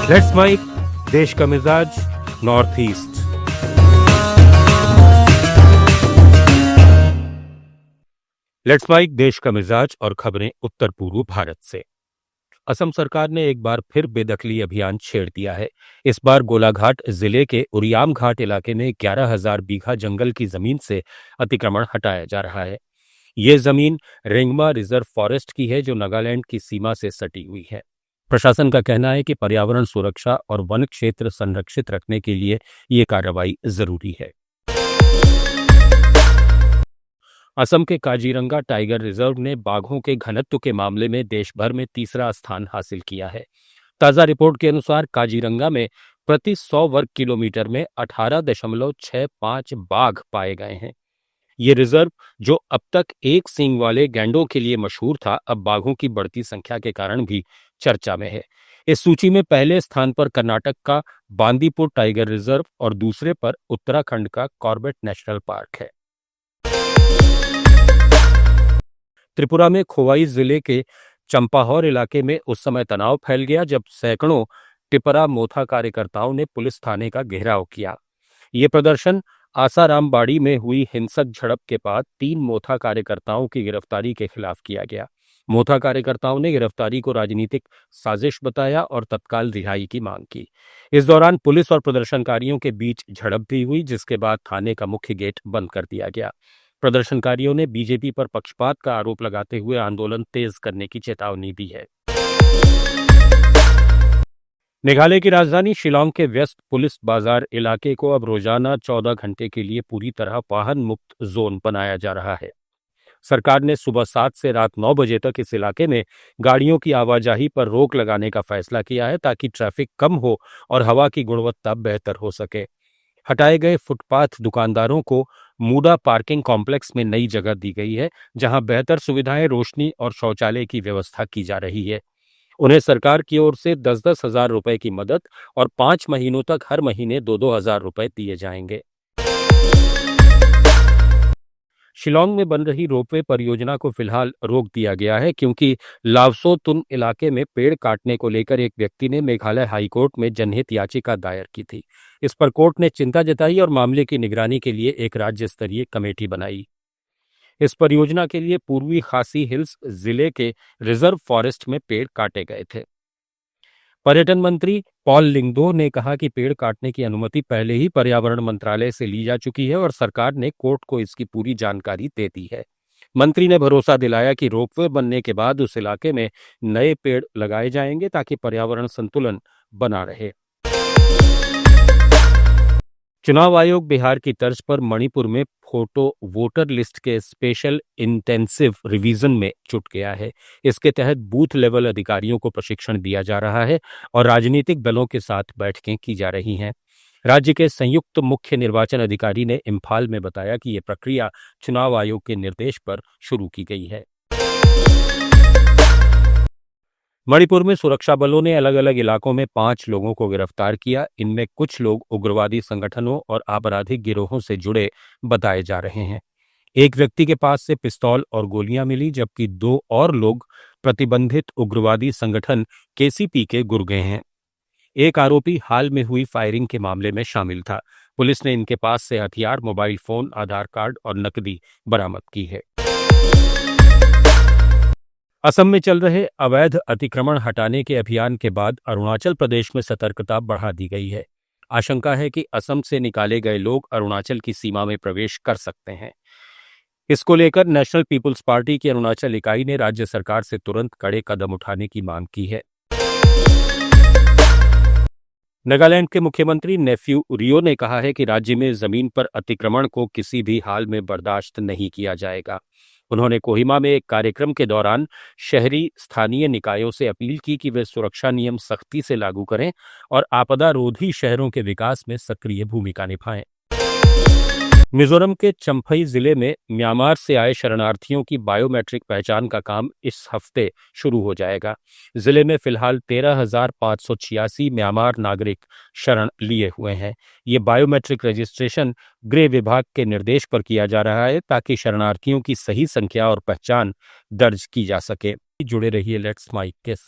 Let's mic देश का मिजाज नॉर्थ ईस्ट। लेट्स माइक देश का मिजाज और खबरें उत्तर पूर्व भारत से। असम सरकार ने एक बार फिर बेदखली अभियान छेड़ दिया है। इस बार गोलाघाट जिले के उरियाम घाट इलाके में 11,000 बीघा जंगल की जमीन से अतिक्रमण हटाया जा रहा है। ये जमीन रेंगमा रिजर्व फॉरेस्ट की है, जो नागालैंड की सीमा से सटी हुई है। प्रशासन का कहना है कि पर्यावरण सुरक्षा और वन क्षेत्र संरक्षित रखने के लिए ये कार्रवाई जरूरी है। असम के काजीरंगा टाइगर रिजर्व ने बाघों के घनत्व के मामले में देश भर में तीसरा स्थान हासिल किया है। ताजा रिपोर्ट के अनुसार काजीरंगा में प्रति 100 वर्ग किलोमीटर में 18.65 बाघ पाए गए हैं। ये रिजर्व, जो अब तक एक सींग वाले गैंडों के लिए मशहूर था, अब बाघों की बढ़ती संख्या के कारण भी चर्चा में है। इस सूची में पहले स्थान पर कर्नाटक का बांदीपुर टाइगर रिजर्व और दूसरे पर उत्तराखंड का कॉर्बेट नेशनल पार्क है। त्रिपुरा में खोवाई जिले के चंपाहौर इलाके में उस समय तनाव फैल गया जब सैकड़ों टिपरा मोथा कार्यकर्ताओं ने पुलिस थाने का घेराव किया। ये प्रदर्शन आसारामबाड़ी में हुई हिंसक झड़प के बाद 3 मोथा कार्यकर्ताओं की गिरफ्तारी के खिलाफ किया गया। मोथा कार्यकर्ताओं ने गिरफ्तारी को राजनीतिक साजिश बताया और तत्काल रिहाई की मांग की। इस दौरान पुलिस और प्रदर्शनकारियों के बीच झड़प भी हुई, जिसके बाद थाने का मुख्य गेट बंद कर दिया गया। प्रदर्शनकारियों ने बीजेपी पर पक्षपात का आरोप लगाते हुए आंदोलन तेज करने की चेतावनी दी है। मेघालय की राजधानी शिलांग के व्यस्त पुलिस बाजार इलाके को अब रोजाना 14 घंटे के लिए पूरी तरह वाहन मुक्त जोन बनाया जा रहा है। सरकार ने सुबह 7 से रात 9 बजे तक इस इलाके में गाड़ियों की आवाजाही पर रोक लगाने का फैसला किया है, ताकि ट्रैफिक कम हो और हवा की गुणवत्ता बेहतर हो सके। हटाए गए फुटपाथ दुकानदारों को मूडा पार्किंग कॉम्प्लेक्स में नई जगह दी गई है, जहां बेहतर सुविधाएं, रोशनी और शौचालय की व्यवस्था की जा रही है। उन्हें सरकार की ओर से 10-10 हजार रुपए की मदद और 5 महीनों तक हर महीने 2-2 हजार रुपए दिए जाएंगे। शिलांग में बन रही रोपवे परियोजना को फिलहाल रोक दिया गया है, क्योंकि लावसो तुन इलाके में पेड़ काटने को लेकर एक व्यक्ति ने मेघालय हाईकोर्ट में जनहित याचिका दायर की थी। इस पर कोर्ट ने चिंता जताई और मामले की निगरानी के लिए एक राज्य स्तरीय कमेटी बनाई। इस परियोजना के लिए पूर्वी खासी हिल्स जिले के रिजर्व फॉरेस्ट में पेड़ काटे गए थे। पर्यटन मंत्री पॉल लिंगदो ने कहा कि पेड़ काटने की अनुमति पहले ही पर्यावरण मंत्रालय से ली जा चुकी है और सरकार ने कोर्ट को इसकी पूरी जानकारी दे दी है। मंत्री ने भरोसा दिलाया कि रोपवे बनने के बाद उस इलाके में नए पेड़ लगाए जाएंगे, ताकि पर्यावरण संतुलन बना रहे। चुनाव आयोग बिहार की तर्ज पर मणिपुर में फोटो वोटर लिस्ट के स्पेशल इंटेंसिव रिवीजन में जुट गया है। इसके तहत बूथ लेवल अधिकारियों को प्रशिक्षण दिया जा रहा है और राजनीतिक दलों के साथ बैठकें की जा रही हैं। राज्य के संयुक्त मुख्य निर्वाचन अधिकारी ने इम्फाल में बताया कि यह प्रक्रिया चुनाव आयोग के निर्देश पर शुरू की गई है। मणिपुर में सुरक्षा बलों ने अलग अलग इलाकों में 5 लोगों को गिरफ्तार किया। इनमें कुछ लोग उग्रवादी संगठनों और आपराधिक गिरोहों से जुड़े बताए जा रहे हैं। एक व्यक्ति के पास से पिस्तौल और गोलियां मिली, जबकि 2 और लोग प्रतिबंधित उग्रवादी संगठन केसीपी के गुर्गे हैं। एक आरोपी हाल में हुई फायरिंग के मामले में शामिल था। पुलिस ने इनके पास से हथियार, मोबाइल फोन, आधार कार्ड और नकदी बरामद की है। असम में चल रहे अवैध अतिक्रमण हटाने के अभियान के बाद अरुणाचल प्रदेश में सतर्कता बढ़ा दी गई है। आशंका है कि असम से निकाले गए लोग अरुणाचल की सीमा में प्रवेश कर सकते हैं। इसको लेकर नेशनल पीपुल्स पार्टी की अरुणाचल इकाई ने राज्य सरकार से तुरंत कड़े कदम उठाने की मांग की है। नागालैंड के मुख्यमंत्री नेफ्यू रियो ने कहा है कि राज्य में जमीन पर अतिक्रमण को किसी भी हाल में बर्दाश्त नहीं किया जाएगा। उन्होंने कोहिमा में एक कार्यक्रम के दौरान शहरी स्थानीय निकायों से अपील की कि वे सुरक्षा नियम सख्ती से लागू करें और आपदा रोधी शहरों के विकास में सक्रिय भूमिका निभाएं। मिजोरम के चंफई जिले में म्यांमार से आए शरणार्थियों की बायोमेट्रिक पहचान का काम इस हफ्ते शुरू हो जाएगा। जिले में फिलहाल 13,586 म्यांमार नागरिक शरण लिए हुए हैं। ये बायोमेट्रिक रजिस्ट्रेशन गृह विभाग के निर्देश पर किया जा रहा है, ताकि शरणार्थियों की सही संख्या और पहचान दर्ज की जा सके। जुड़े रहिए लेट्स माइक के साथ।